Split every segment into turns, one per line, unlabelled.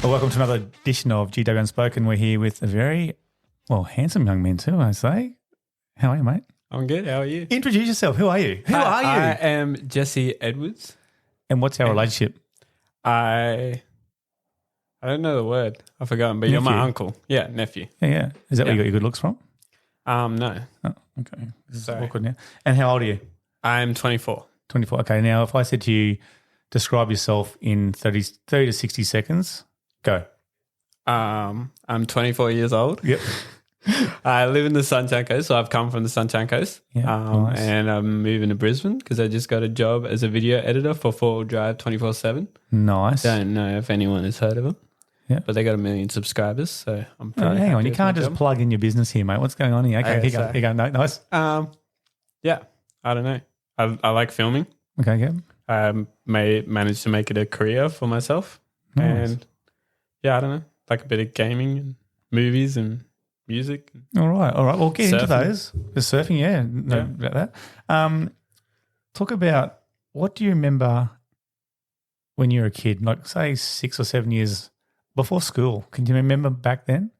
Well, welcome to another edition of GW Unspoken. We're here with a very, handsome young man too, I say. How are you, mate?
I'm good. How are you?
Introduce yourself. Who are you?
I am Jesse Edwards.
And what's our relationship?
I don't know the word. I've forgotten, but you're my uncle. Yeah, nephew.
Yeah. Is that where you got your good looks from?
No.
Oh, okay. This is
Sorry.
awkward now. And how old are you?
I'm 24.
24. Okay. Now, if I said to you, describe yourself in 30 to 60 seconds, go.
I'm 24 years old.
Yep.
I live in the Sunshine Coast, so I've come from the Sunshine Coast.
Yeah, nice.
And I'm moving to Brisbane because I just got a job as a video editor for 4 Drive 24/7.
Nice.
Don't know if anyone has heard of them.
Yeah.
But they got 1 million subscribers, so I'm pretty
hang on,
happy
you
with
can't
my
just
job.
plug in your business here, mate. What's going on here? Okay,
Okay,
here you go. No, nice.
Yeah, I don't know. I like filming.
Okay, yeah.
I managed to make it a career for myself.
Nice.
And yeah, I don't know, like a bit of gaming and movies and music.
All right. We'll get into
Surfing.
those. The surfing, yeah. No, about that. Talk about, what do you remember when you were a kid, like say 6 or 7 years before school? Can you remember back then?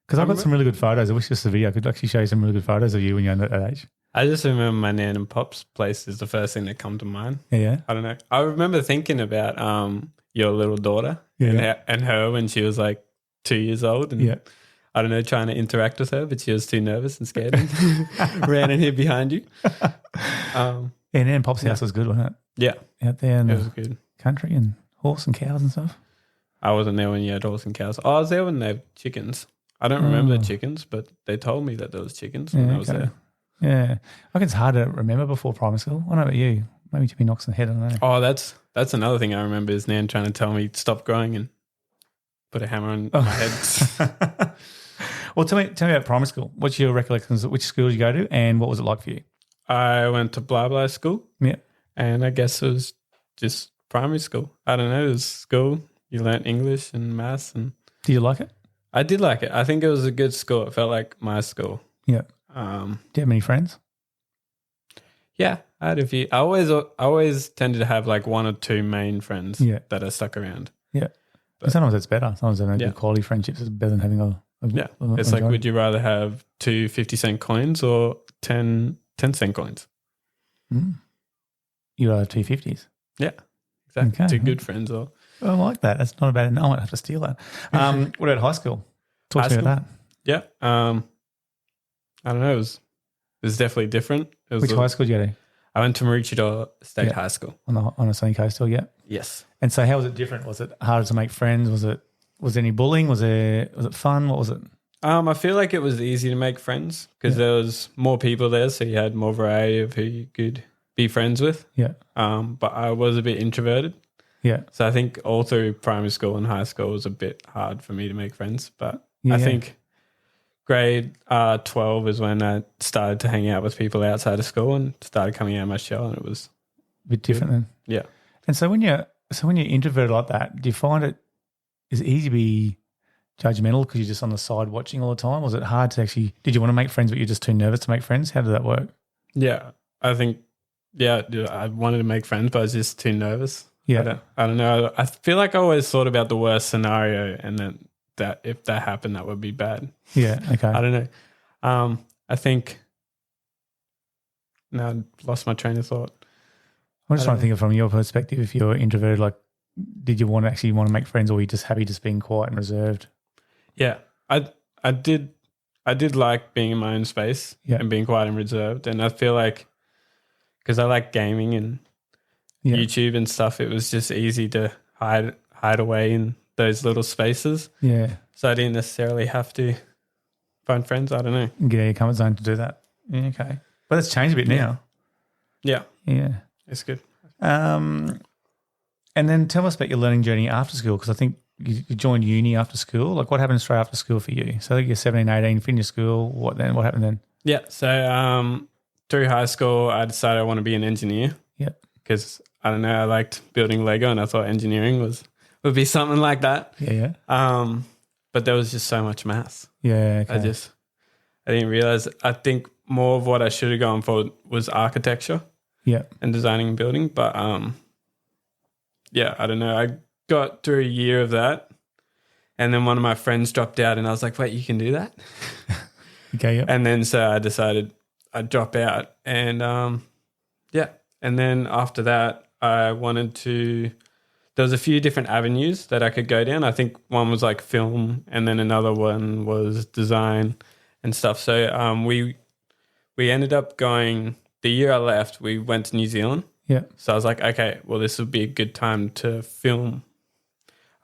Because I've got some really good photos. I wish this was a video. I could actually show you some really good photos of you when you're at that age.
I just remember my nan and pop's place is the first thing that come to mind.
Yeah.
I don't know. I remember thinking about your little daughter and her when she was like 2 years old. And I don't know, trying to interact with her, but she was too nervous and scared and ran in here behind you.
And then Pop's house was good, wasn't it?
Yeah.
Out there in
It
the
was good.
country and horse and cows and stuff.
I wasn't there when you had horse and cows. I was there when they had chickens. I don't remember the chickens, but they told me that there was chickens when I was there.
Yeah. I think it's hard to remember before primary school. I don't know about you. Maybe Jimmy knocks on the head, I don't know.
Oh, that's another thing I remember is Nan trying to tell me stop growing and put a hammer on my head.
Well, tell me about primary school. What's your recollections? Which school did you go to and what was it like for you?
I went to blah blah school.
Yeah.
And I guess it was just primary school. I don't know. It was school. You learnt English and maths. And
Do you like it?
I did like it. I think it was a good school. It felt like my school.
Yeah. Do you have many friends?
Yeah, I had a few. I always tended to have like one or two main friends that are stuck around.
Yeah. But sometimes it's better. Sometimes having good quality friendships is better than having a
it's like, would you rather have 2 50-cent coins or 10 cent coins?
You rather have 2 50s.
Yeah, exactly.
Okay.
2 good friends. Or
I like that. That's not a bad. I might have to steal that. What about high school? Talk to me about that.
Yeah. I don't know. It was definitely different.
Which high school did you go to?
I went to Maroochydore State High School.
On the sunny coast still, yeah?
Yes.
And so how was it different? Was it harder to make friends? Was there any bullying? Was it fun? What was it?
I feel like it was easy to make friends because there was more people there, so you had more variety of who you could be friends with.
Yeah.
But I was a bit introverted.
Yeah.
So I think all through primary school and high school was a bit hard for me to make friends. But I think grade 12 is when I started to hang out with people outside of school and started coming out of my shell, and it was
a bit different then.
Yeah.
And so when you're introverted like that, do you find it is it easy to be judgmental because you're just on the side watching all the time? Was it hard to actually? Did you want to make friends but you're just too nervous to make friends? How did that work?
Yeah, I think I wanted to make friends, but I was just too nervous.
Yeah,
I don't know. I feel like I always thought about the worst scenario, and then that if that happened, that would be bad.
Yeah, okay.
I don't know. I think. No, I lost my train of thought.
I'm just trying to think of from your perspective. If you're introverted, like, did you want to make friends, or were you just happy just being quiet and reserved? Yeah,
I did like being in my own space and being quiet and reserved, and I feel like because I like gaming and YouTube and stuff, it was just easy to hide away in those little spaces.
Yeah.
So I didn't necessarily have to find friends. I don't know.
Get out of your comfort zone to do that. Yeah, okay. But it's changed a bit now.
Yeah.
Yeah.
It's good.
And then tell us about your learning journey after school, because I think you joined uni after school. Like, what happened straight after school for you? So you're 17, 18, finished school. What happened then?
Yeah. So through high school, I decided I want to be an engineer.
Yeah.
Because, I don't know, I liked building Lego and I thought engineering would be something like that.
Yeah.
But there was just so much maths.
Yeah. Okay.
I didn't realize. I think more of what I should have gone for was architecture.
Yeah.
And designing and building. But, I don't know. got through a year of that, and then one of my friends dropped out, and I was like, wait, you can do that?
Okay, yep.
And then so I decided I'd drop out, and and then after that I wanted to, there was a few different avenues that I could go down. I think one was like film, and then another one was design and stuff. So we ended up going, the year I left, we went to New Zealand.
Yeah.
So I was like, okay, well, this would be a good time to film,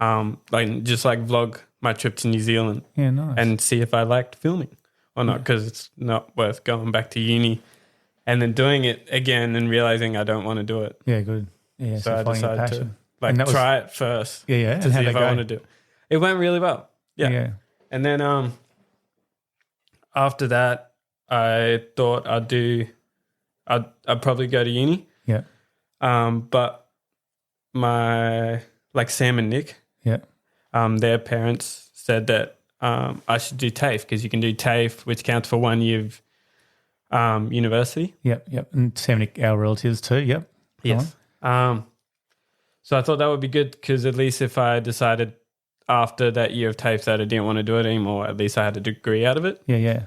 just vlog my trip to New Zealand.
Yeah, nice.
And see if I liked filming or not, because it's not worth going back to uni and then doing it again and realizing I don't want to do it.
Yeah, good. Yeah,
so I decided to try it first.
Yeah.
To see if I want to do it. It went really well. Yeah. And then after that, I thought I'd probably go to uni.
Yeah.
But my, Sam and Nick, their parents said that I should do TAFE, because you can do TAFE, which counts for 1 year of university.
Yep. And Sam and Nick, our relatives too. Yep.
Yes. So I thought that would be good, because at least if I decided after that year of TAFE that I didn't want to do it anymore, at least I had a degree out of it.
Yeah.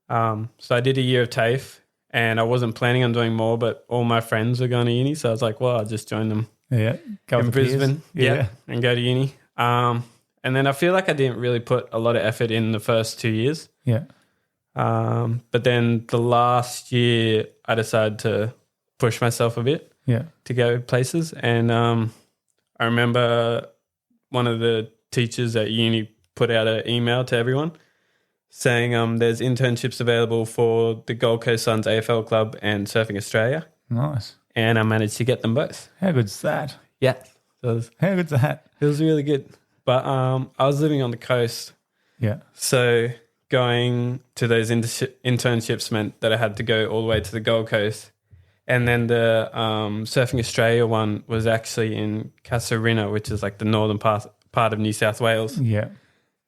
So I did a year of TAFE, and I wasn't planning on doing more, but all my friends were going to uni, so I was like, well, I'll just join them.
Yeah. Go
in Brisbane. Yeah. And go to uni. And then I feel like I didn't really put a lot of effort in the first 2 years.
Yeah.
But then the last year I decided to push myself a bit.
Yeah.
To go places. And I remember one of the teachers at uni put out an email to everyone saying there's internships available for the Gold Coast Suns AFL Club and Surfing Australia.
Nice.
And I managed to get them both.
How good's that?
Yeah.
How good's that?
It was really good. But I was living on the coast.
Yeah.
So going to those internships meant that I had to go all the way to the Gold Coast. And then the Surfing Australia one was actually in Casuarina, which is like the northern part of New South Wales.
Yeah.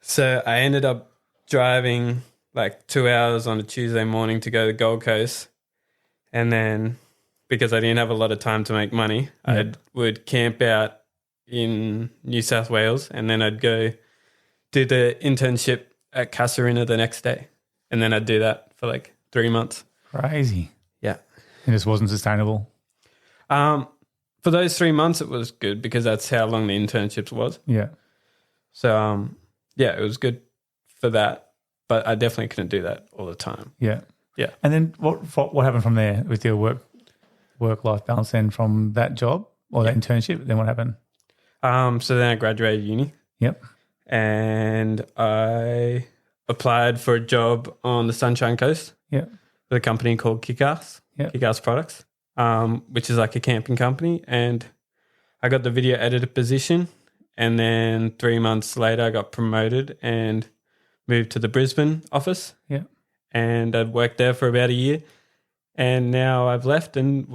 So I ended up driving like 2 hours on a Tuesday morning to go to the Gold Coast. And then because I didn't have a lot of time to make money, I would camp out in New South Wales, and then I'd go do the internship at Casuarina the next day. And then I'd do that for like 3 months.
Crazy.
Yeah.
And this wasn't sustainable?
For those 3 months, it was good, because that's how long the internships was.
Yeah.
So, it was good for that, but I definitely couldn't do that all the time.
Yeah.
Yeah.
And then what happened from there with your work-life balance then from that job or that internship? Then what happened?
So then I graduated uni.
Yep.
And I applied for a job on the Sunshine Coast.
Yep.
With a company called Kick-Ass.
Yep.
Kick-Ass Products, which is like a camping company. And I got the video editor position. And then 3 months later, I got promoted and moved to the Brisbane office.
Yeah.
And I'd worked there for about a year. And now I've left and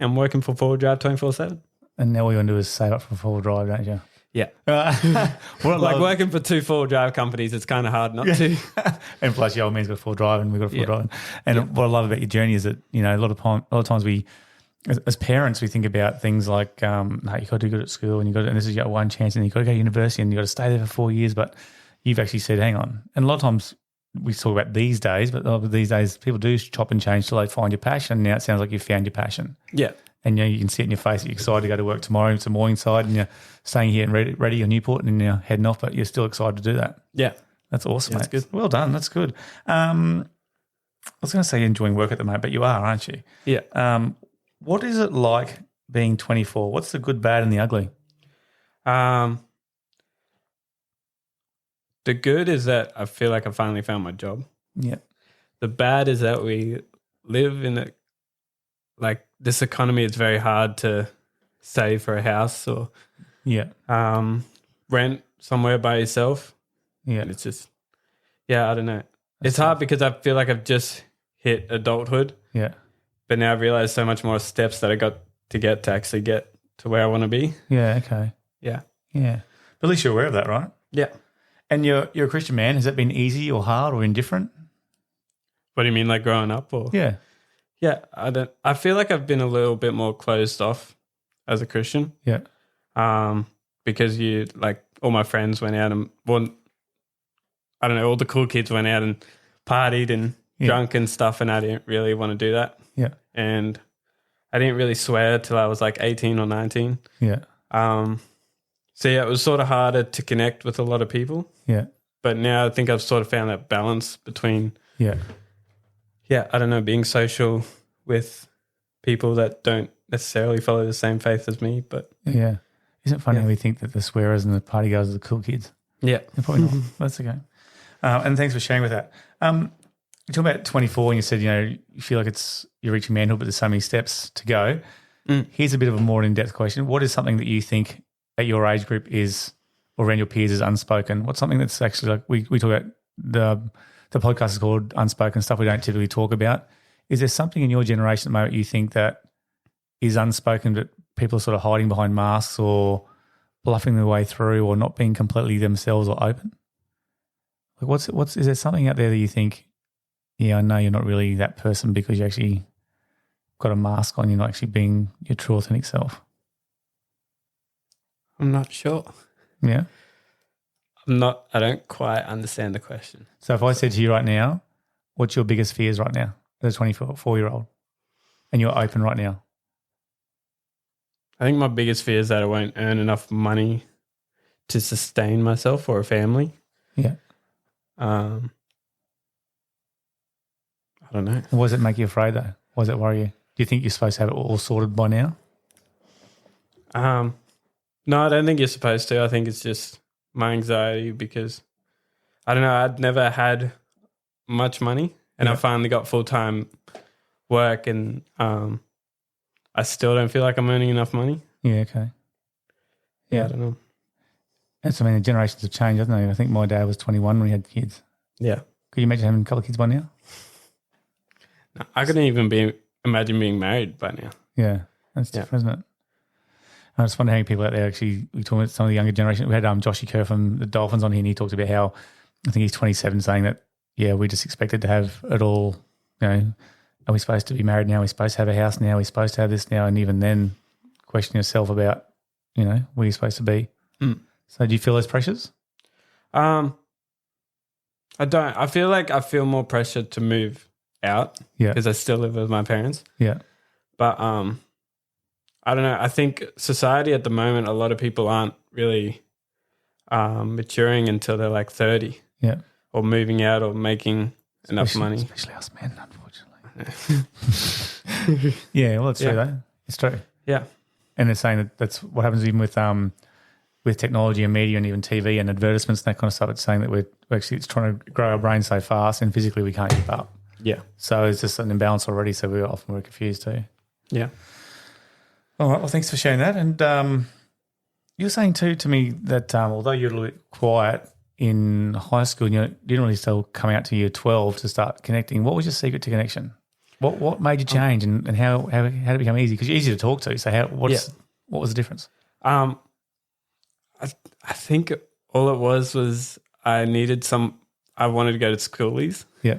I'm working for Forward Drive 24/7.
And now all you want to do is save up for Forward Drive, don't you?
Yeah. Working for 2 Forward Drive companies, it's kind of hard not to.
And plus your old man's got a Forward Drive and we've got a Forward Drive. And what I love about your journey is that, a lot of times we, as parents, we think about things like, no, you got to do good at school and this is your one chance and you got to go to university and you got to stay there for 4 years. But you've actually said, hang on. And a lot of times we talk about these days, but these days people do chop and change till they find your passion. Now it sounds like you've found your passion. Yeah. And you can see it in your face that you're excited to go to work tomorrow. It's a morning side and you're staying here and ready on Newport and you're heading off, but you're still excited to do that. Yeah. That's awesome, mate. That's good. Well done. That's good. I was going to say you're enjoying work at the moment, but you are, aren't you? Yeah. What is it like being 24? What's the good, bad and the ugly?
The good is that I feel like I finally found my job. Yeah. The bad is that we live in this economy. It's very hard to save for a house or rent somewhere by yourself. Yeah. And it's just, I don't know. It's hard because I feel like I've just hit adulthood. Yeah. But now I've realized so much more steps that I got to get to actually get to where I want to be.
Yeah, okay. Yeah. Yeah. But at least you're aware of that, right? Yeah. And you're a Christian man. Has that been easy or hard or indifferent?
What do you mean, like growing up? Or yeah, I feel like I've been a little bit more closed off as a Christian. Yeah. because you like all my friends went out and I don't know, all the cool kids went out and partied and drunk and stuff, and I didn't really want to do that.
Yeah.
And I didn't really swear till I was like 18 or 19.
Yeah.
So yeah, it was sort of harder to connect with a lot of people.
Yeah.
But now I think I've sort of found that balance between I don't know, being social with people that don't necessarily follow the same faith as me. But
isn't it funny how we think that the swearers and the party goers are the cool kids?
Yeah.
They're probably not. That's okay. And thanks for sharing with that. You're talking about 24 and you said, you feel like you're reaching manhood, but there's so many steps to go. Here's a bit of a more in-depth question. What is something that you think at your age group is, or around your peers, is unspoken? What's something that's actually like, we talk about the podcast is called Unspoken Stuff we don't typically talk about. Is there something in your generation at the moment you think that is unspoken that people are sort of hiding behind masks or bluffing their way through or not being completely themselves or open? Like is there something out there that you think, I know you're not really that person because you actually got a mask on, you're not actually being your true authentic self?
I'm not sure.
Yeah?
I don't quite understand the question.
So if I said to you right now, what's your biggest fears right now as a 24-year-old and you're open right now?
I think my biggest fear is that I won't earn enough money to sustain myself or a family.
Yeah.
I don't know.
What does it make you afraid though? What does it worry you? Do you think you're supposed to have it all sorted by now?
No, I don't think you're supposed to. I think it's just my anxiety because, I don't know, I'd never had much money and I finally got full-time work and I still don't feel like I'm earning enough money.
Yeah, okay.
Yeah, I don't know.
That's, the generations have changed, haven't they? I think my dad was 21 when he had kids.
Yeah.
Could you imagine having a couple of kids by now?
No, I couldn't even imagine being married by now.
Yeah, that's different, isn't it? I just wonder how many people out there actually, we talked about some of the younger generation. We had Joshy Kerr from the Dolphins on here and he talked about how, I think he's 27, saying that, we just expected to have it all, are we supposed to be married now? Are we supposed to have a house now? Are we supposed to have this now? And even then question yourself about, where you're supposed to be. So do you feel those pressures?
I don't. I feel like I feel more pressure to move out because I still live with my parents.
Yeah.
But I don't know. I think society at the moment, a lot of people aren't really maturing until they're like 30.
Yeah.
Or moving out or making enough money.
Especially us men, unfortunately. Yeah, well, it's true though. It's true.
Yeah.
And they're saying that that's what happens even with technology and media and even TV and advertisements and that kind of stuff. It's saying that we're actually, it's trying to grow our brain so fast and physically we can't keep up.
Yeah.
So it's just an imbalance already, so we're confused too.
Yeah.
All right, well, thanks for sharing that. And you were saying too to me that although you're a little bit quiet in high school and you didn't really still come out to year 12 to start connecting, what was your secret to connection? What made you change and how did it become easy? Because you're easy to talk to. So what was the difference?
I think all it was I wanted to go to schoolies.
Yeah.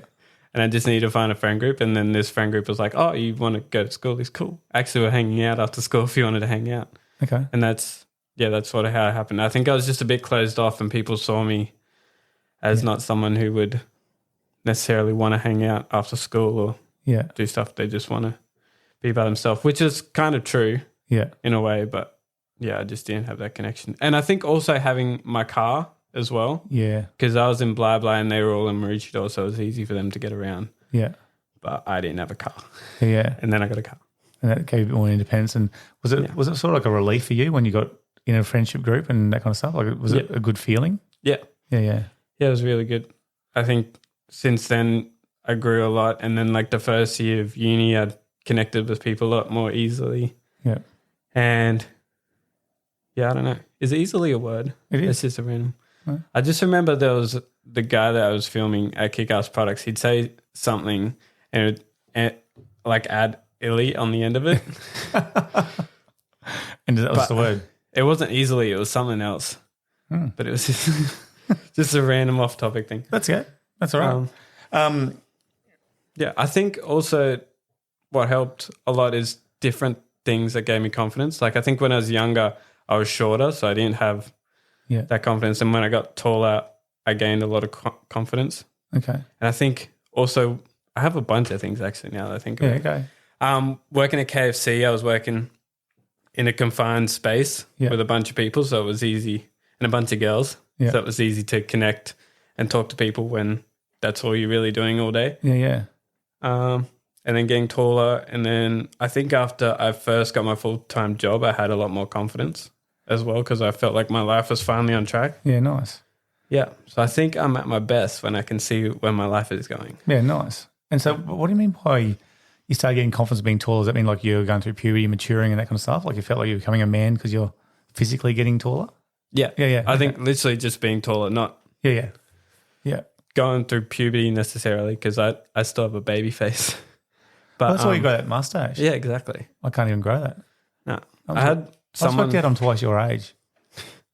And I just needed to find a friend group. And then this friend group was like, oh, you want to go to schoolies? Cool. Actually, we're hanging out after school if you wanted to hang out.
Okay.
And that's sort of how it happened. I think I was just a bit closed off and people saw me as not someone who would necessarily want to hang out after school or do stuff. They just want to be by themselves, which is kind of true in a way. But I just didn't have that connection. And I think also having my car as well.
Yeah.
Because I was in Blah Blah and they were all in Maroochydore, so it was easy for them to get around. Yeah. But I didn't have a car.
Yeah.
And then I got a car.
And that gave you more independence. And was it sort of like a relief for you when you got in a friendship group and that kind of stuff? Like, was it a good feeling?
Yeah.
Yeah,
it was really good. I think since then I grew a lot. And then like the first year of uni, I connected with people a lot more easily. Yeah. And I don't know. Is easily a word?
It is.
It's just a random. Right. I just remember there was the guy that I was filming at Kick-Ass Products. He'd say something and like add illy on the end of it.
And that was the word?
It wasn't easily. It was something else. But it was just a random off-topic thing.
That's good. That's all right.
I think also what helped a lot is different things that gave me confidence. Like I think when I was younger, I was shorter, so I didn't have that confidence. And when I got taller, I gained a lot of confidence.
Okay.
And I think also I have a bunch of things actually now that I think about.
Okay.
Working at KFC, I was working in a confined space with a bunch of people, so it was easy, and a bunch of girls, so it was easy to connect and talk to people when that's all you're really doing all day.
Yeah.
And then getting taller, and then I think after I first got my full-time job, I had a lot more confidence as well because I felt like my life was finally on track.
Yeah, nice.
Yeah, so I think I'm at my best when I can see where my life is going.
Yeah, nice. And so what do you mean by you started getting confidence being taller? Does that mean like you're going through puberty, maturing and that kind of stuff? Like you felt like you're becoming a man because you're physically getting taller?
Yeah.
Yeah.
I think literally just being taller, not
Yeah.
going through puberty necessarily because I still have a baby face. But
Well, that's why you got that mustache.
Yeah, exactly.
I can't even grow that.
No. I had someone...
I worked out I'm twice your age,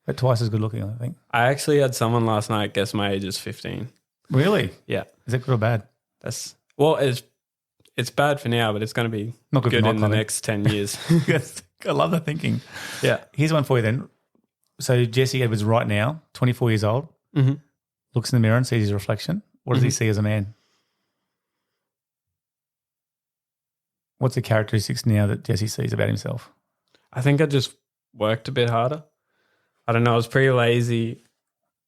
but twice as good looking, I think.
I actually had someone last night guess my age is 15.
Really?
Yeah.
Is that good or bad?
It's bad for now, but it's going to be
not
good in the next 10 years.
I love that thinking.
Yeah.
Here's one for you then. So Jesse Edwards right now, 24 years old, looks in the mirror and sees his reflection. What does he see as a man? What's the characteristics now that Jesse sees about himself?
I think I just worked a bit harder. I don't know. I was pretty lazy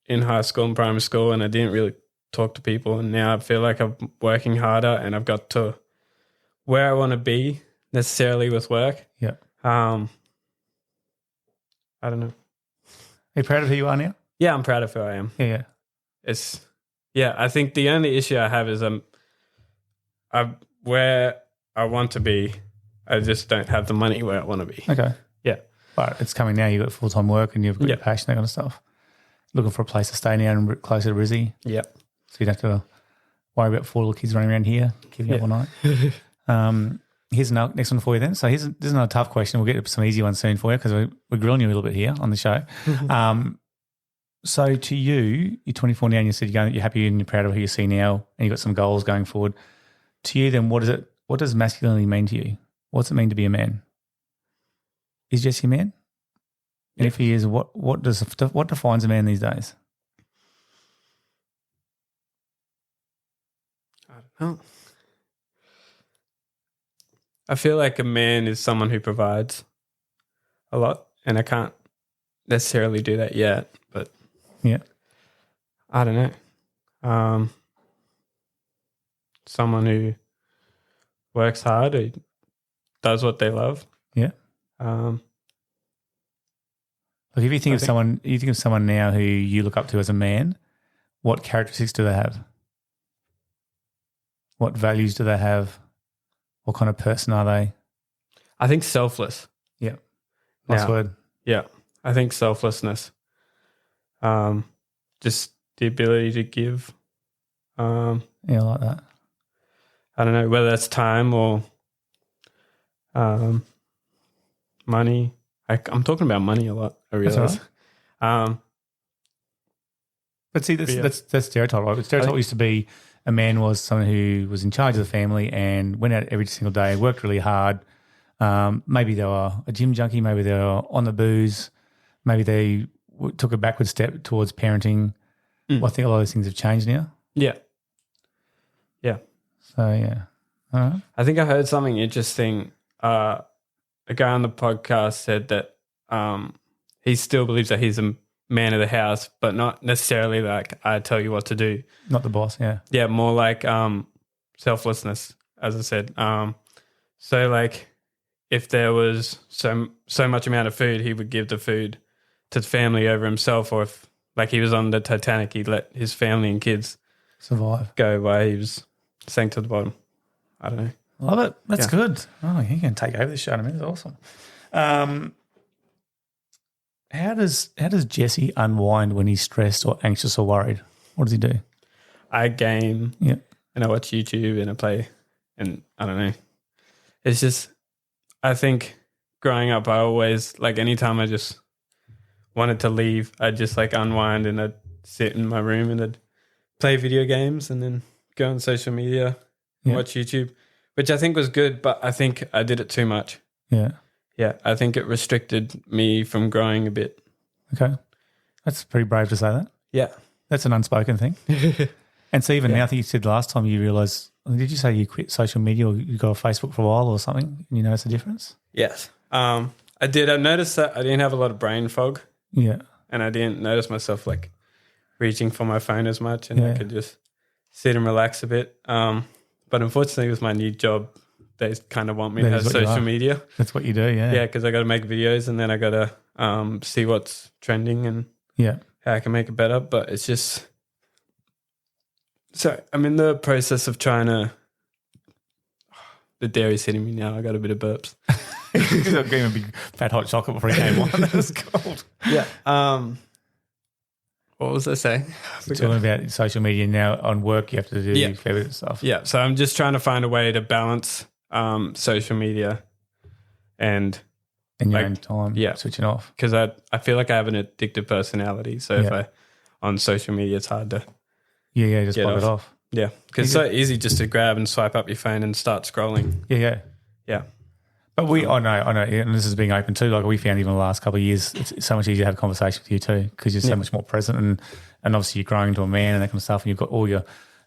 in high school and primary school, and I didn't really talk to people. And now I feel like I'm working harder, and I've got to where I want to be necessarily with work.
Yeah.
I don't know.
Are you proud of who you are now?
Yeah, I'm proud of who I am.
Yeah.
I think the only issue I have is I'm where I want to be. I just don't have the money where I want to be.
Okay.
Yeah.
But it's coming now. You've got full-time work and you've got your passion, that kind of stuff. Looking for a place to stay now and closer to Brizzy.
Yeah.
So you'd have to worry about 4 little kids running around here, keeping up all night. Here's another next one for you then. So this is another tough question. We'll get to some easy ones soon for you because we're grilling you a little bit here on the show. So to you, you're 24 now and you said you're happy and you're proud of who you see now and you've got some goals going forward. To you then, what does masculinity mean to you? What's it mean to be a man? Is Jesse a man? And if he is, what defines a man these days?
I don't know. I feel like a man is someone who provides a lot, and I can't necessarily do that yet, but
yeah,
I don't know. Someone who works hard, who does what they love.
Yeah. Like if you think of someone now who you look up to as a man, what characteristics do they have? What values do they have? What kind of person are they?
I think selfless.
Yeah. Nice word.
Yeah. I think selflessness. Just the ability to give.
Yeah, I like that.
I don't know whether that's time or money. I'm talking about money a lot, I realize.
Right. But see, that's stereotype, right? Stereotype used to be a man was someone who was in charge of the family and went out every single day, worked really hard. Maybe they were a gym junkie, maybe they were on the booze, maybe they took a backward step towards parenting. Well, I think a lot of those things have changed now.
Yeah. Yeah.
So, yeah. All right.
I think I heard something interesting. A guy on the podcast said that he still believes that he's a man of the house, but not necessarily like I tell you what to do.
Not the boss, yeah.
Yeah, more like selflessness, as I said. So like if there was so much amount of food, he would give the food to the family over himself, or if like he was on the Titanic, he'd let his family and kids
survive,
go while he was sank to the bottom. I don't know.
Love it. That's good. Oh, you can take over this show in a minute. That's awesome. How does Jesse unwind when he's stressed or anxious or worried? What does he do?
I game.
Yeah.
And I watch YouTube and I play, and I don't know. It's just, I think growing up, I always, like anytime I just wanted to leave, I'd just like unwind and I'd sit in my room and I'd play video games and then go on social media and watch YouTube, which I think was good, but I think I did it too much.
Yeah.
Yeah, I think it restricted me from growing a bit.
Okay. That's pretty brave to say that.
Yeah.
That's an unspoken thing. And so even now, I think you said last time you realised, did you say you quit social media or you got off Facebook for a while or something and you noticed a difference?
Yes. I did. I noticed that I didn't have a lot of brain fog.
Yeah.
And I didn't notice myself like reaching for my phone as much, and I could just sit and relax a bit. But unfortunately with my new job, they kind of want me to have social media.
That's what you do, yeah.
Yeah, because I got to make videos and then I got to see what's trending and how I can make it better. But it's just... So I'm in the process of trying to... The dairy's hitting me now. I got a bit of burps.
He's not getting a big fat hot chocolate before he came on. That was cold.
Yeah. What was I saying?
Talking about social media now on work, you have to do a fair bit of stuff.
Yeah. So I'm just trying to find a way to balance social media and
your own time, switching off.
Because I feel like I have an addictive personality. So if I on social media, it's hard to
just block it off.
Yeah, because it's so easy just to grab and swipe up your phone and start scrolling.
Yeah. But I know, and this is being open too. Like we found even the last couple of years, it's so much easier to have a conversation with you too because you're so much more present and obviously you're growing into a man and that kind of stuff and you've got all your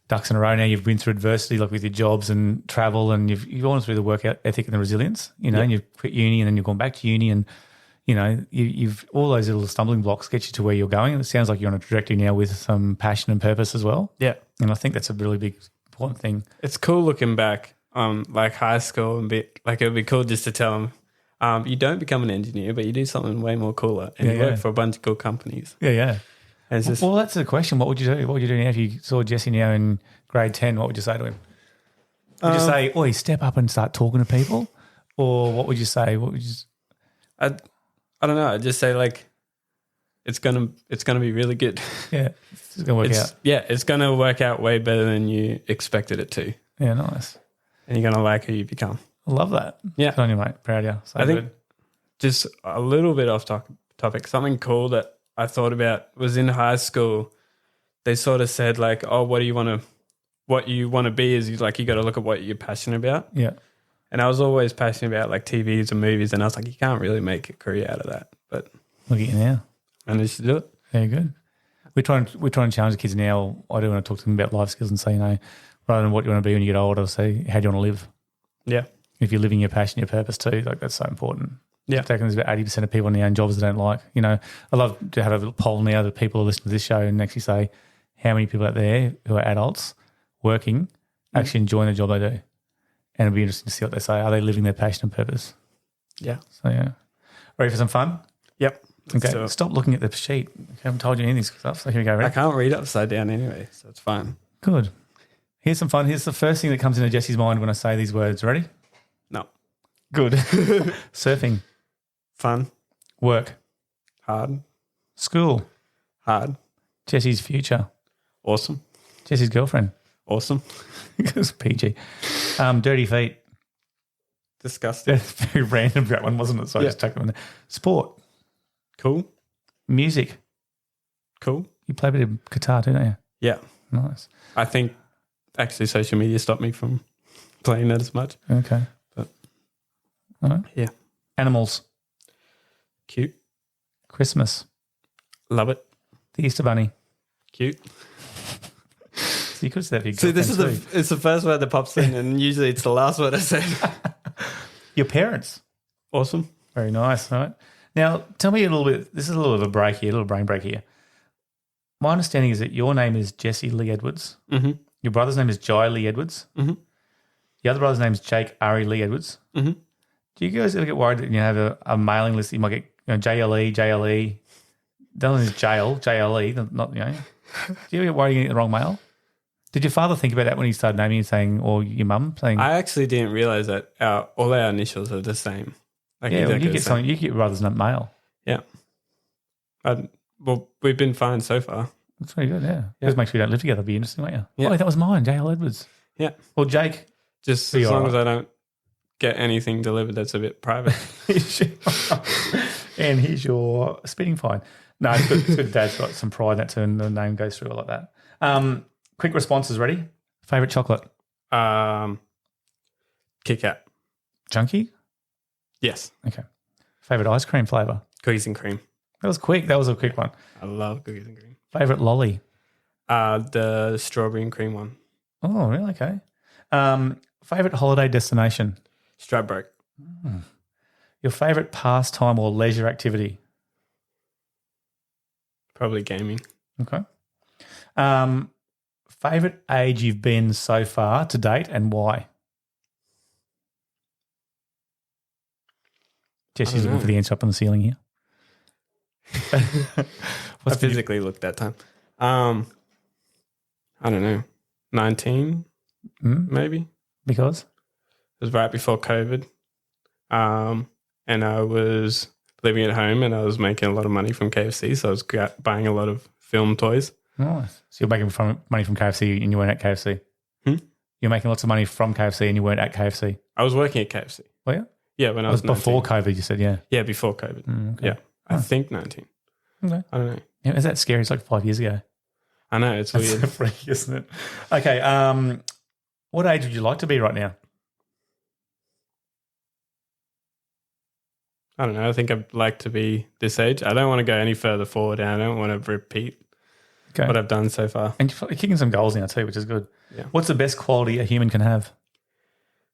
ducks in a row now. You've been through adversity like with your jobs and travel and you've gone through the work ethic and the resilience, and you've quit uni and then you've gone back to uni and, you've all those little stumbling blocks get you to where you're going. And it sounds like you're on a trajectory now with some passion and purpose as well.
Yeah.
And I think that's a really big important thing.
It's cool looking back on like high school and it would be cool just to tell them, you don't become an engineer, but you do something way more cooler and you work for a bunch of cool companies.
Yeah.
And it's just,
well, that's the question. What would you do? What would you do now if you saw Jesse now in grade 10? What would you say to him? Would you say, "Oi, step up and start talking to people," or what would you say? What would you?
I don't know. I'd just say like, it's gonna be really good.
Yeah, it's gonna work out.
Yeah, it's gonna work out way better than you expected it to.
Yeah, nice.
And you're gonna like who you become.
I love that.
Yeah,
good on you, mate. Proud of you. So
I think just a little bit off topic. Something cool that I thought about was in high school. They sort of said like, "Oh, what you want to be is you got to look at what you're passionate about."
Yeah.
And I was always passionate about like TVs and movies, and I was like, you can't really make a career out of that. But
look at you now.
Managed to do it.
Very good. We try and challenge the kids now. I do want to talk to them about life skills and say, rather than what you want to be when you get older, say, how do you want to live?
Yeah.
If you're living your passion, your purpose too, like that's so important.
Yeah.
There's about 80% of people in their own jobs they don't like. I love to have a little poll now that people are listening to this show and actually say how many people out there who are adults working actually enjoying the job they do. And it'll be interesting to see what they say. Are they living their passion and purpose?
Yeah.
So, ready for some fun?
Yep.
Okay. Stop looking at the sheet. I haven't told you any of this stuff. So here we go. Ready?
I can't read upside down anyway, so it's fine.
Good. Here's some fun. Here's the first thing that comes into Jesse's mind when I say these words. Ready?
No.
Good. Surfing.
Fun.
Work.
Hard.
School.
Hard.
Jesse's future.
Awesome.
Jesse's girlfriend.
Awesome.
It's PG. Dirty feet.
Disgusting.
That's very random, that one, wasn't it? So I just tucked them in there. Sport.
Cool.
Music.
Cool.
You play a bit of guitar too, don't you?
Yeah.
Nice.
I think actually social media stopped me from playing that as much.
Okay.
But
all right.
Yeah.
Animals.
Cute.
Christmas.
Love it.
The Easter Bunny.
Cute.
So you could say that.
See, it's the first word that pops in, and usually it's the last word I say.
Your parents.
Awesome.
Very nice. All right. Now, tell me a little bit. This is a little bit of a break here, a little brain break here. My understanding is that your name is Jesse Lee Edwards.
Mm-hmm.
Your brother's name is Jai Lee Edwards.
Mm-hmm.
The other brother's name is Jake Ari Lee Edwards.
Mm-hmm.
Do you guys ever get worried that you have a mailing list that you might get JLE, JLE? The other one is jail, JLE, not, Do you ever get worried you get the wrong mail? Did your father think about that when he started naming you saying, or your mum saying?
I actually didn't realise that all our initials are the same.
Like you get something, you get brother's mail.
Yeah. Well, we've been fine so far.
That's very good, yeah. Just make sure you don't live together. It'd be interesting, won't you?
Yeah.
Oh, that was mine, J.L. Edwards.
Yeah.
Well, Jake.
Just as long as I don't get anything delivered that's a bit private.
And here's your speeding fine. No, it's good. Dad's got some pride in that too, and the name goes through like that. Quick responses, ready? Favourite chocolate?
Kit Kat.
Chunky?
Yes.
Okay. Favorite ice cream flavor?
Cookies and cream.
That was quick. That was a quick one.
I love cookies and cream.
Favorite lolly?
The strawberry and cream one.
Oh, really? Okay. Favorite holiday destination?
Stradbroke.
Your favorite pastime or leisure activity?
Probably gaming.
Okay. Favorite age you've been so far to date and why? Jesse's looking for the answer up on the ceiling here.
I physically looked that time. I don't know. 19, maybe.
Because?
It was right before COVID. And I was living at home and I was making a lot of money from KFC. So I was buying a lot of film toys.
Nice. So you're making money from KFC and you weren't at KFC? You're making lots of money from KFC and you weren't at KFC?
I was working at KFC.
Were you?
Yeah, when I was 19.
Before COVID, you said, yeah.
Yeah, before COVID.
Okay.
Yeah. I think 19.
Okay.
I don't know.
Yeah, is that scary? It's like 5 years ago.
I know, it's weird.
That's freak, isn't it? Okay, what age would you like to be right now?
I don't know. I think I'd like to be this age. I don't want to go any further forward and I don't want to repeat what I've done so far.
And you're kicking some goals now too, which is good.
Yeah.
What's the best quality a human can have?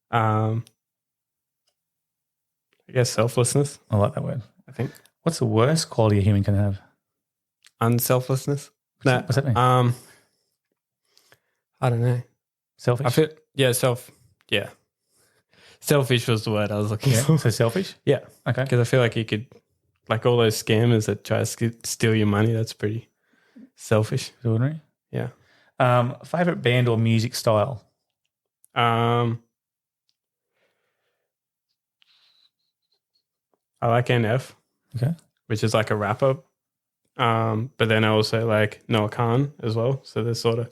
I guess selflessness.
I like that word.
I think.
What's the worst quality a human can have?
Unselflessness.
What's that mean?
I don't know.
Selfish?
Selfish was the word I was looking for.
So selfish?
Yeah.
Okay.
Because I feel like you could, like all those scammers that try to steal your money, that's pretty selfish.
Ordinary?
Yeah.
Favorite band or music style?
I like NF.
Okay.
Which is like a rapper. But then I also like Noah Khan as well. So there's sort of,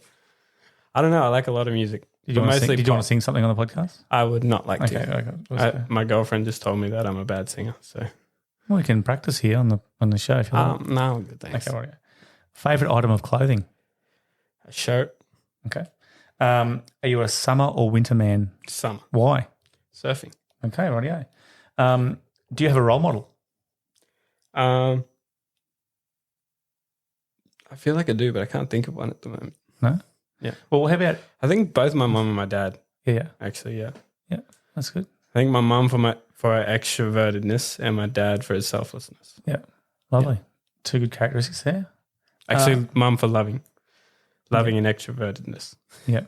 I don't know. I like a lot of music.
Did you want to sing something on the podcast?
I would not like
to. Okay.
My girlfriend just told me that I'm a bad singer. So
we can practice here on the show if you like.
No, good thanks.
Okay, right. Favorite item of clothing?
A shirt.
Okay. Are you a summer or winter man?
Summer.
Why?
Surfing.
Okay, rightio. Do you have a role model?
I feel like I do, but I can't think of one at the moment.
No?
Yeah.
Well, how about...
I think both my mum and my dad.
Yeah.
Actually, yeah.
Yeah, that's good.
I think my mum for her extrovertedness and my dad for his selflessness.
Yeah. Lovely. Yeah. Two good characteristics there.
Actually, mum for loving and extrovertedness.
Yeah.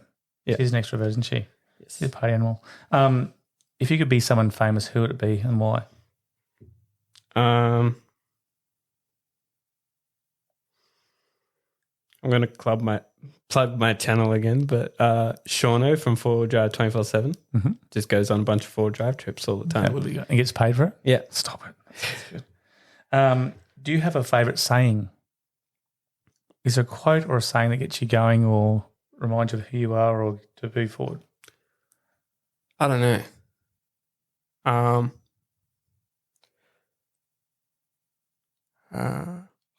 She's an extrovert, isn't she?
Yes.
She's a party animal. If you could be someone famous, who would it be and why?
I'm going to plug my channel again, but Shauno from 4 Drive 24/7 just goes on a bunch of 4 Drive trips all the time.
And gets paid for it?
Yeah.
Stop it. That's good. Do you have a favourite saying? Is there a quote or a saying that gets you going or reminds you of who you are or to move forward?
I don't know.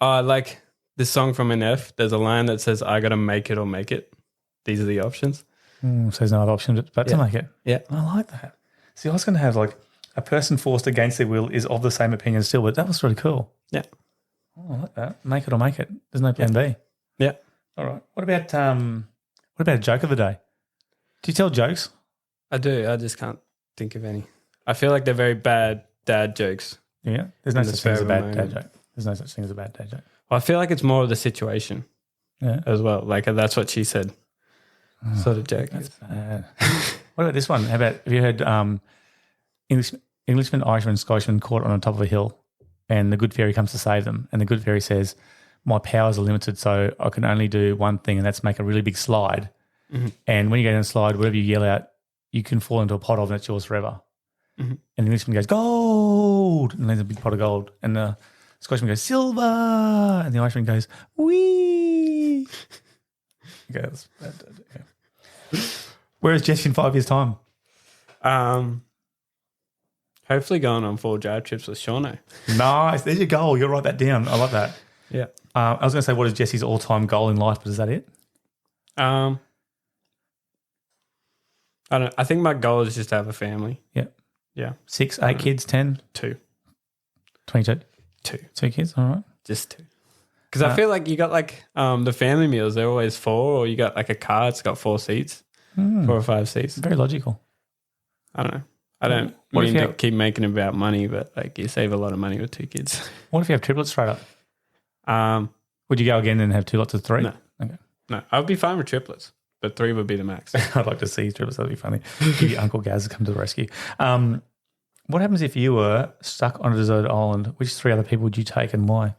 I like this song from NF. There's a line that says, I got to make it or make it. These are the options.
So there's no other option but to make it.
Yeah.
I like that. See, I was going to have like a person forced against their will is of the same opinion still, but that was really cool.
Yeah.
Oh, I like that. Make it or make it. There's no plan B.
Yeah.
All right. What about a joke of the day? Do you tell jokes?
I do. I just can't think of any. I feel like they're very bad dad jokes.
Yeah. There's no such thing as a bad dad joke. There's no such thing as a bad dad joke.
Well, I feel like it's more of the situation as well. Like that's what she said. Sort of joke.
That's bad. What about this one? Have you heard Englishman, Irishman, Scotsman caught on the top of a hill and the good fairy comes to save them and the good fairy says, my powers are limited so I can only do one thing and that's make a really big slide. Mm-hmm. And when you go down the slide, whatever you yell out, you can fall into a pot of and it's yours forever. Mm-hmm. And the Englishman goes, gold! And there's a big pot of gold. And the Scotsman goes, silver! And the Irishman goes, wee! Okay, that's bad. Okay. Where is Jesse in 5 years' time?
Hopefully going on 4 drive trips with Shauno.
Nice. There's your goal. You'll write that down. I love that.
Yeah.
I was going to say, what is Jesse's all-time goal in life, but is that it?
I think my goal is just to have a family.
Yeah.
Yeah.
6, 8 kids, 10?
2.
22?
Two.
2 kids, all right.
Just two. Because I feel like you got like the family meals, they're always 4, or you got like a car, it's got 4 seats, 4 or 5 seats.
Very logical.
I don't know. I don't mean to keep making it about money, but like you save a lot of money with 2 kids.
What if you have triplets straight up? Would you go again and have 2 lots of 3?
No.
Okay.
No, I would be fine with triplets, but 3 would be the max.
I'd like to see triplets. That'd be funny. Give your Uncle Gaz to come to the rescue. What happens if you were stuck on a deserted island? Which 3 other people would you take and why?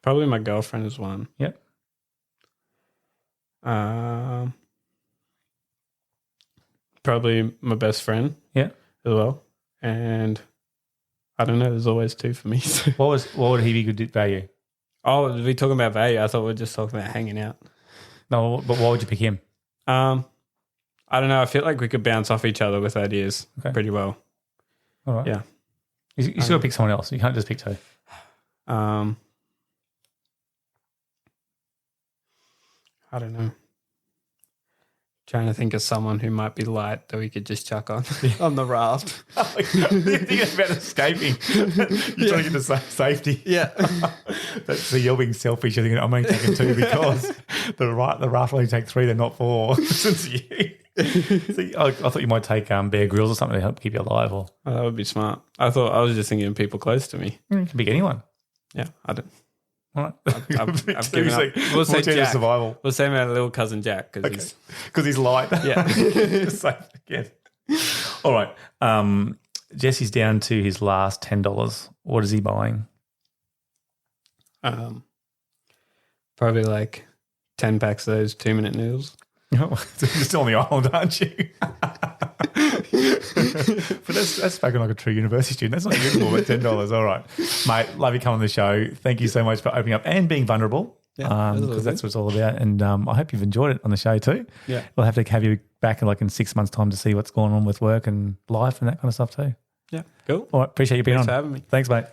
Probably my girlfriend is one.
Yep.
Probably my best friend.
Yeah.
As well. And I don't know, there's always 2 for me.
What would he be good value?
Oh, are we talking about value? I thought we were just talking about hanging out.
No, but why would you pick him?
I don't know. I feel like we could bounce off each other with ideas pretty well.
All right.
Yeah.
You still got to pick someone else. You can't just pick 2.
I don't know. Trying to think of someone who might be light that we could just chuck on on the raft.
You're thinking about escaping. You're trying to get to safety.
Yeah.
So you're being selfish. You're thinking, I'm only taking 2 because the raft will only take 3. They're not 4. Since you. See, I thought you might take Bear Grylls or something to help keep you alive. Or
that would be smart. I was just thinking of people close to me.
You can pick anyone.
Yeah, I don't.
All right.
I've given up. We'll say Jack. Survival. We'll say my little cousin Jack because
he's light.
Yeah.
Again. All right. Jesse's down to his last $10. What is he buying?
Probably like 10 packs of those 2-minute noodles.
You're still on the island, aren't you? But that's spoken like a true university student. That's not usable at $10. All right. Mate, love you coming on the show. Thank you so much for opening up and being vulnerable.
Yeah,
because that's what it's all about. And I hope you've enjoyed it on the show too.
Yeah.
We'll have to have you back in 6 months' time to see what's going on with work and life and that kind of stuff too.
Yeah. Cool.
All right. Appreciate you being on.
Thanks for having me.
Thanks, mate.